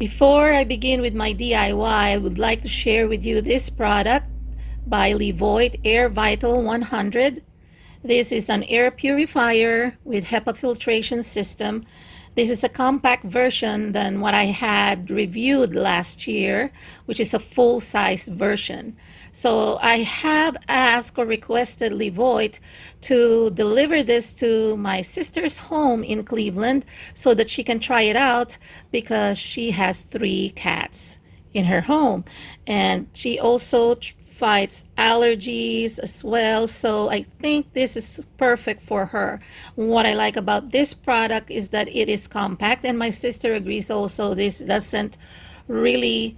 Before I begin with my DIY, I would like to share with you this product by Levoit Air Vital 100. This is an air purifier with HEPA filtration system. This is a compact version than what I had reviewed last year, which is a full-size version. So I have asked or requested Levoit to deliver this to my sister's home in Cleveland so that she can try it out because she has 3 cats in her home. And she also fights allergies as well, so I think this is perfect for her. What I like about this product is that it is compact, and my sister agrees also. This doesn't really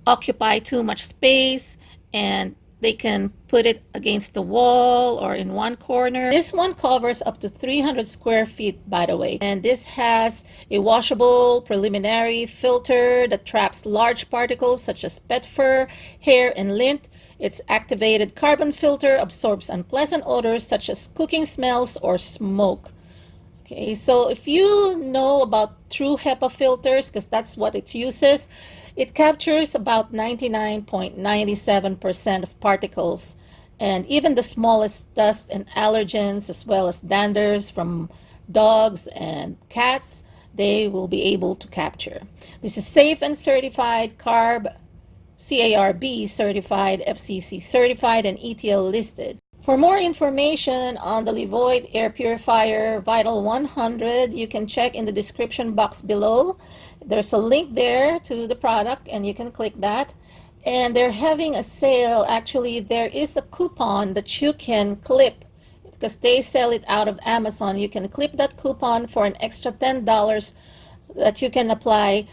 occupy too much space, and they can put it against the wall or in one corner. This one covers up to 300 square feet, by the way, and this has a washable preliminary filter that traps large particles such as pet fur, hair, and lint. Its activated carbon filter absorbs unpleasant odors such as cooking smells or smoke. Okay, so if you know about true HEPA filters, because that's what it uses, it captures about 99.97% of particles, and even the smallest dust and allergens, as well as danders from dogs and cats, they will be able to capture. This is safe and certified, CARB certified, FCC certified, and ETL listed. For more information on the Levoit Air Purifier Vital 100, you can check in the description box below. There's a link there to the product, and you can click that. And they're having a sale. Actually, there is a coupon that you can clip because they sell it out of Amazon. You can clip that coupon for an extra $10 that you can apply.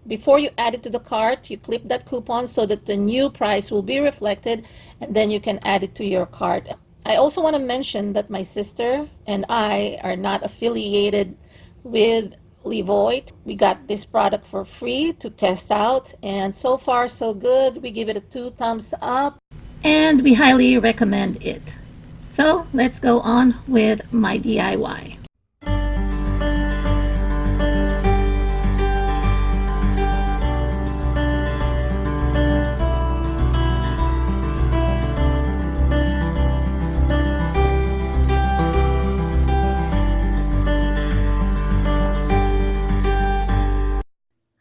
Before you add it to the cart, you clip that coupon so that the new price will be reflected, and then you can add it to your cart. I also want to mention that my sister and I are not affiliated with Levoit. We got this product for free to test out, and so far so good. We give it a 2 thumbs up, and we highly recommend it. So let's go on with my DIY.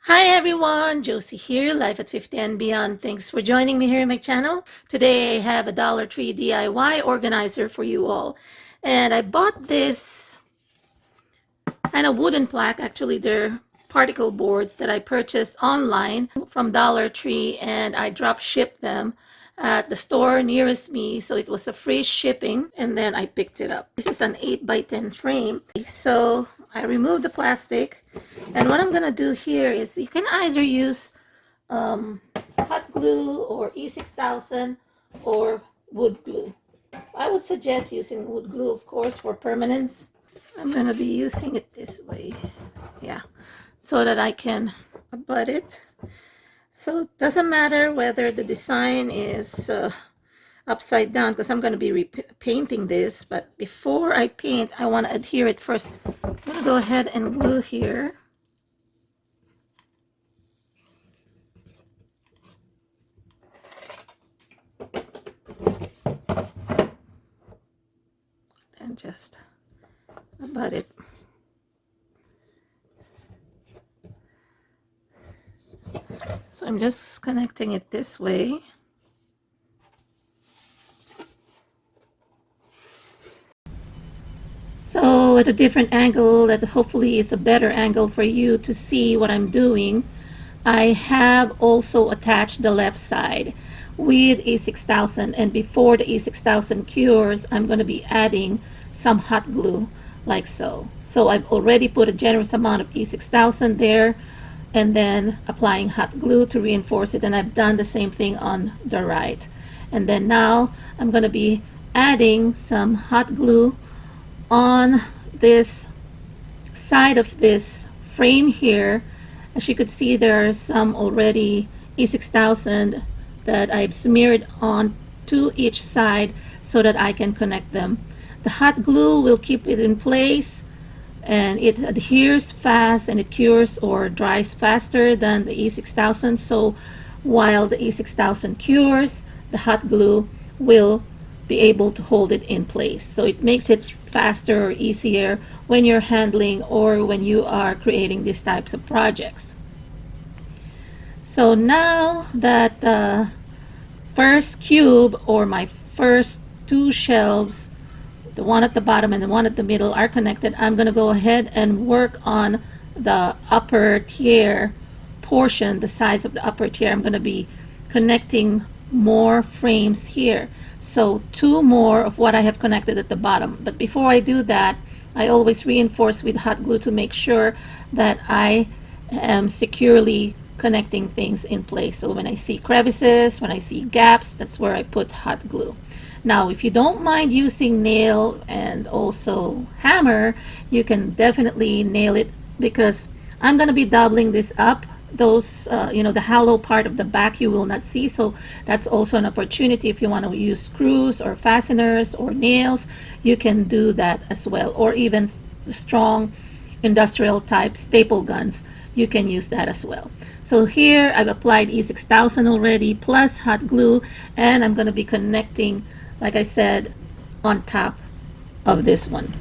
Hi everyone, Josie here, Life at 50 and Beyond. Thanks for joining me here in my channel. Today I have a Dollar Tree DIY organizer for you all. And I bought this kind of wooden plaque. Actually, they're particle boards that I purchased online from Dollar Tree, and I drop shipped them at the store nearest me, so it was a free shipping, and then I picked it up. This is an 8x10 frame. So I removed the plastic, and what I'm gonna do here is you can either use hot glue or E6000 or wood glue. I would suggest using wood glue, of course, for permanence. I'm gonna be using it this way, yeah, so that I can abut it. So it doesn't matter whether the design is upside down, because I'm going to be painting this, but before I paint, I want to adhere it first. I'm going to go ahead and glue here. And just abut it. So I'm just connecting it this way. So at a different angle that hopefully is a better angle for you to see what I'm doing, I have also attached the left side with E6000, and before the E6000 cures, I'm going to be adding some hot glue like so. So I've already put a generous amount of E6000 there, and then applying hot glue to reinforce it, and I've done the same thing on the right. And then now I'm going to be adding some hot glue on this side of this frame here. As you could see, there are some already E6000 that I've smeared on to each side so that I can connect them. The hot glue will keep it in place and it adheres fast and it cures or dries faster than the E6000. So while the E6000 cures, the hot glue will be able to hold it in place. So it makes it faster or easier when you're handling or when you are creating these types of projects. So now that the first cube or my first two shelves, the one at the bottom and the one at the middle, are connected, I'm going to go ahead and work on the upper tier portion, the sides of the upper tier. I'm going to be connecting more frames here. So two more of what I have connected at the bottom. But before I do that, I always reinforce with hot glue to make sure that I am securely connecting things in place. So when I see crevices, when I see gaps, that's where I put hot glue. Now, if you don't mind using nail and also hammer, you can definitely nail it, because I'm going to be doubling this up. Those, the hollow part of the back you will not see, so that's also an opportunity. If you want to use screws or fasteners or nails, you can do that as well, or even strong industrial type staple guns, you can use that as well. So here I've applied E6000 already plus hot glue, and I'm going to be connecting, like I said, on top of this one.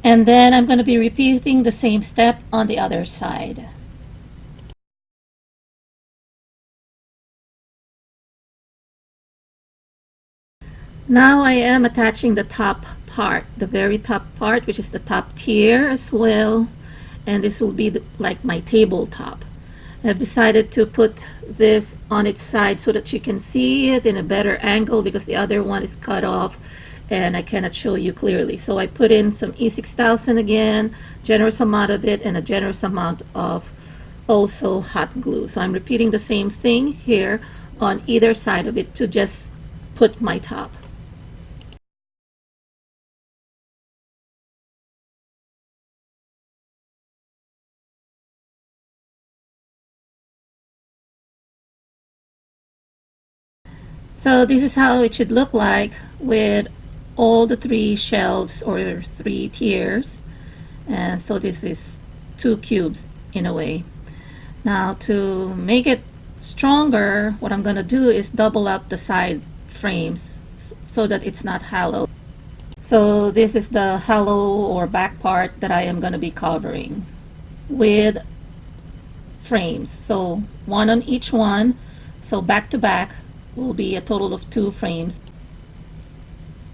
And then I'm going to be repeating the same step on the other side. Now I am attaching the top part, the very top part, which is the top tier as well. And this will be like my tabletop. I've decided to put this on its side so that you can see it in a better angle, because the other one is cut off and I cannot show you clearly. So I put in some E6000 again, generous amount of it, and a generous amount of also hot glue. So I'm repeating the same thing here on either side of it to just put my top. So this is how it should look like with all the three shelves or three tiers. And so this is two cubes in a way. Now to make it stronger, what I'm going to do is double up the side frames so that it's not hollow. So this is the hollow or back part that I am going to be covering with frames. So one on each one. So back to back will be a total of 2 frames.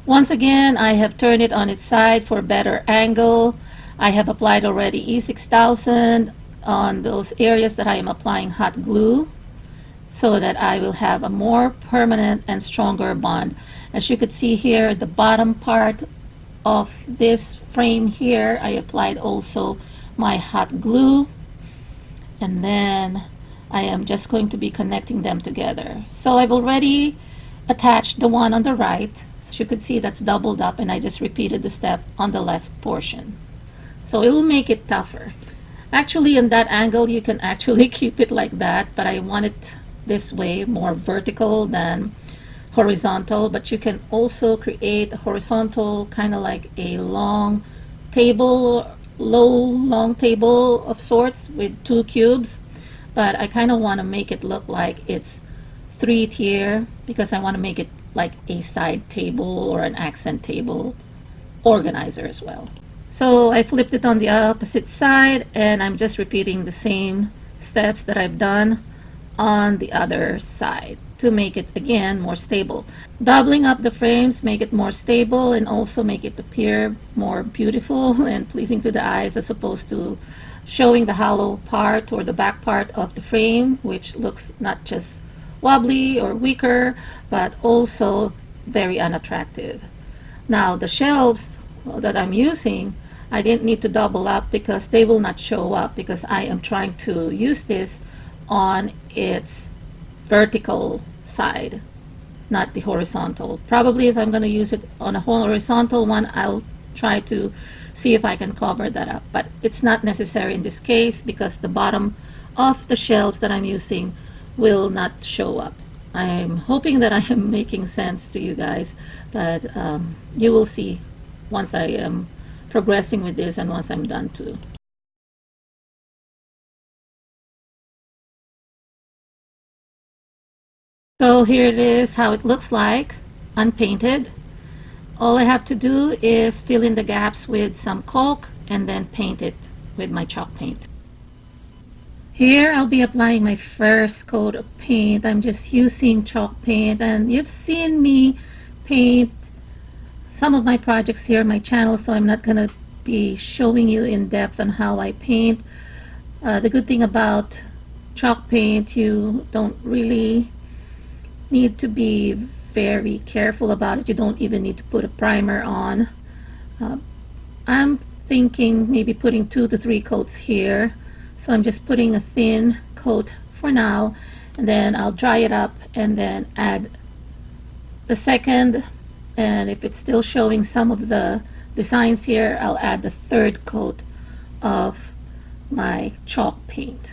Once again, I have turned it on its side for a better angle. I have applied already E6000 on those areas that I am applying hot glue, so that I will have a more permanent and stronger bond. As you could see here, the bottom part of this frame here, I applied also my hot glue, and then I am just going to be connecting them together. So I've already attached the one on the right. As you could see, that's doubled up, and I just repeated the step on the left portion. So it will make it tougher. Actually, in that angle, you can actually keep it like that, but I want it this way, more vertical than horizontal. But you can also create a horizontal, kind of like a long table, long table of sorts with 2 cubes. But I kind of want to make it look like it's 3 tier, because I want to make it like a side table or an accent table organizer as well. So I flipped it on the opposite side, and I'm just repeating the same steps that I've done on the other side to make it again more stable. Doubling up the frames make it more stable and also make it appear more beautiful and pleasing to the eyes, as opposed to showing the hollow part or the back part of the frame, which looks not just wobbly or weaker, but also very unattractive. Now the shelves that I'm using, I didn't need to double up because they will not show up, because I am trying to use this on its vertical side, not the horizontal. Probably if I'm going to use it on a horizontal one, I'll try to see if I can cover that up, but it's not necessary in this case, because the bottom of the shelves that I'm using will not show up. I'm hoping that I am making sense to you guys, but you will see once I am progressing with this and once I'm done too. So here it is how it looks like unpainted. All I have to do is fill in the gaps with some caulk and then paint it with my chalk paint. Here I'll be applying my first coat of paint. I'm just using chalk paint, and you've seen me paint some of my projects here on my channel, so I'm not going to be showing you in depth on how I paint. The good thing about chalk paint, you don't really need to be very careful about it. You don't even need to put a primer on. I'm thinking maybe putting 2 to 3 coats here. So I'm just putting a thin coat for now, and then I'll dry it up and then add the second, and if it's still showing some of the designs here, I'll add the third coat of my chalk paint.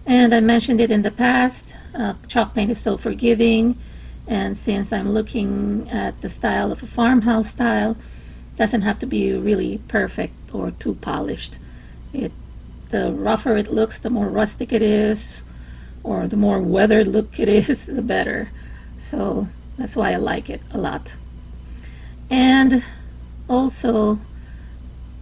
And I mentioned it in the past, chalk paint is so forgiving, and since I'm looking at the style of a farmhouse style, it doesn't have to be really perfect or too polished. The rougher it looks, the more rustic it is, or the more weathered look it is, the better. So that's why I like it a lot. And also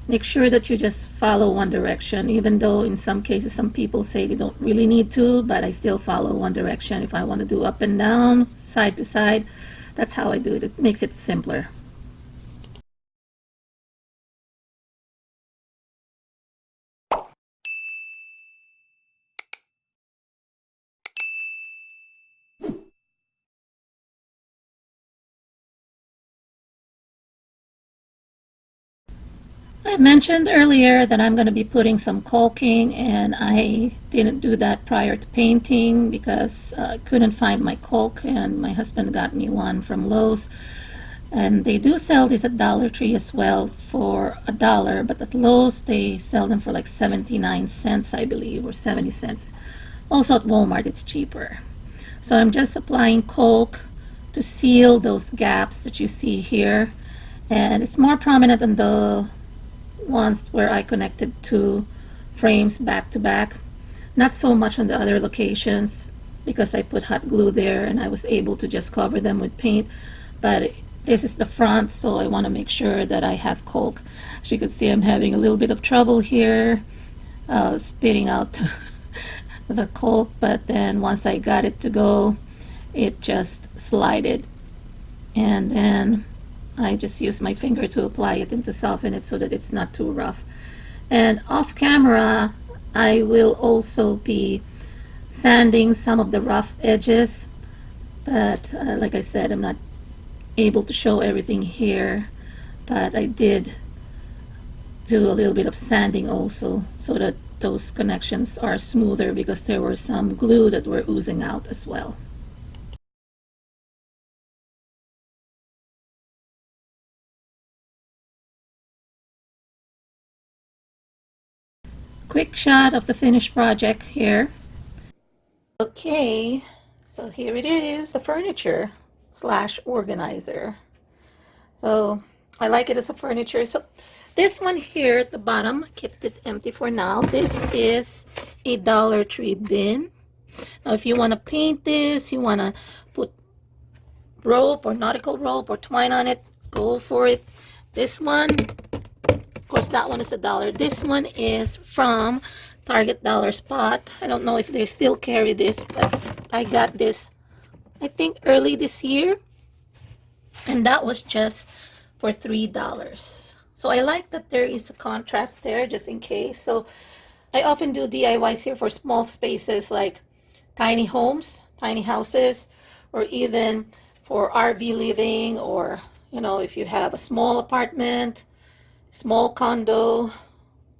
make sure that you just follow one direction, even though in some cases some people say you don't really need to, but I still follow one direction. If I want to do up and down, side to side, that's how I do it. It makes it simpler. I mentioned earlier that I'm going to be putting some caulking, and I didn't do that prior to painting because I couldn't find my caulk, and my husband got me one from Lowe's, and they do sell these at Dollar Tree as well for $1, but at Lowe's they sell them for like 79 cents, I believe, or 70 cents. Also at Walmart it's cheaper. So I'm just applying caulk to seal those gaps that you see here, and it's more prominent in the ones where I connected 2 frames back to back. Not so much on the other locations because I put hot glue there and I was able to just cover them with paint, but this is the front, so I want to make sure that I have caulk. As you can see, I'm having a little bit of trouble here spitting out the caulk, but then once I got it to go, it just slided, and then I just use my finger to apply it and to soften it so that it's not too rough. And off camera, I will also be sanding some of the rough edges, but like I said, I'm not able to show everything here, but I did do a little bit of sanding also so that those connections are smoother because there were some glue that were oozing out as well. Quick shot of the finished project here. Okay, so here it is, the furniture slash organizer. So I like it as a furniture. So this one here at the bottom, kept it empty for now. This is a Dollar Tree bin. Now if you want to paint this, you want to put rope or nautical rope or twine on it, go for it. This one, of course, that one is $1. This one is from Target Dollar Spot. I don't know if they still carry this, but I got this, I think, early this year, and that was just for $3. So I like that there is a contrast there just in case. So I often do DIYs here for small spaces like tiny homes, tiny houses, or even for RV living, or if you have a small apartment, small condo,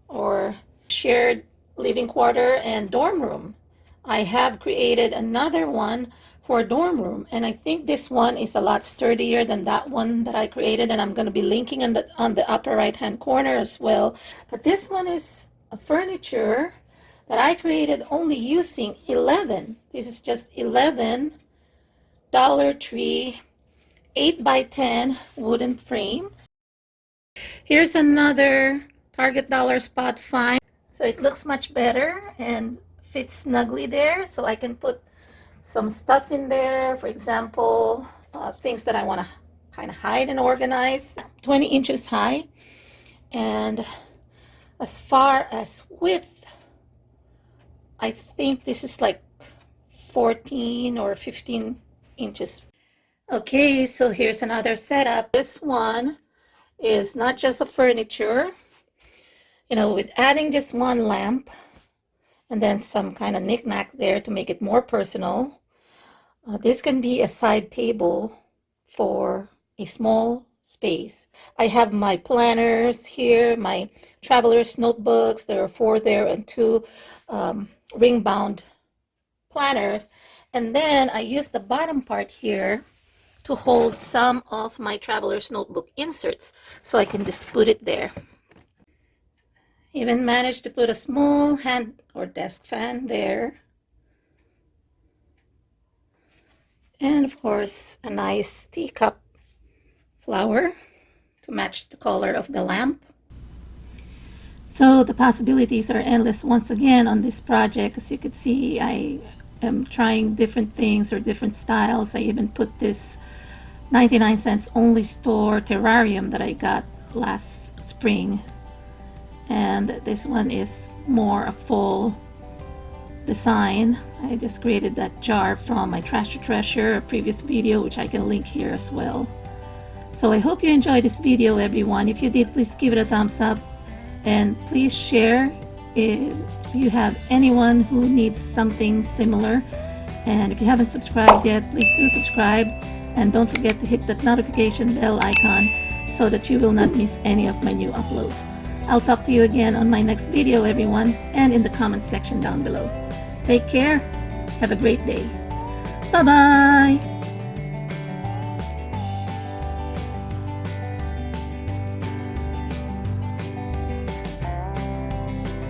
or shared living quarter and dorm room. I have created another one for a dorm room, and I think this one is a lot sturdier than that one that I created, and I'm going to be linking on the upper right hand corner as well. But this one is a furniture that I created only using 11. This is just 11 Dollar Tree 8x10 wooden frame. Here's another Target dollar spot find. So it looks much better and fits snugly there. So I can put some stuff in there. For example, things that I want to kind of hide and organize. 20 inches high. And as far as width, I think this is like 14 or 15 inches. Okay, so here's another setup. This one is not just a furniture. You know, with adding just one lamp and then some kind of knickknack there to make it more personal, this can be a side table for a small space. I have my planners here, my traveler's notebooks. There are 4 there and 2 ring-bound planners. And then I use the bottom part here to hold some of my traveler's notebook inserts, so I can just put it there. Even managed to put a small hand or desk fan there. And of course, a nice teacup flower to match the color of the lamp. So the possibilities are endless once again on this project. As you can see, I am trying different things or different styles. I even put this 99-cents only store terrarium that I got last spring. And this one is more a full design. I just created that jar from my Trash to Treasure, a previous video, which I can link here as well. So I hope you enjoyed this video, everyone. If you did, please give it a thumbs up and please share if you have anyone who needs something similar. And if you haven't subscribed yet, please do subscribe, and don't forget to hit that notification bell icon so that you will not miss any of my new uploads. I'll talk to you again on my next video, everyone, and in the comment section down below. Take care. Have a great day. Bye-bye.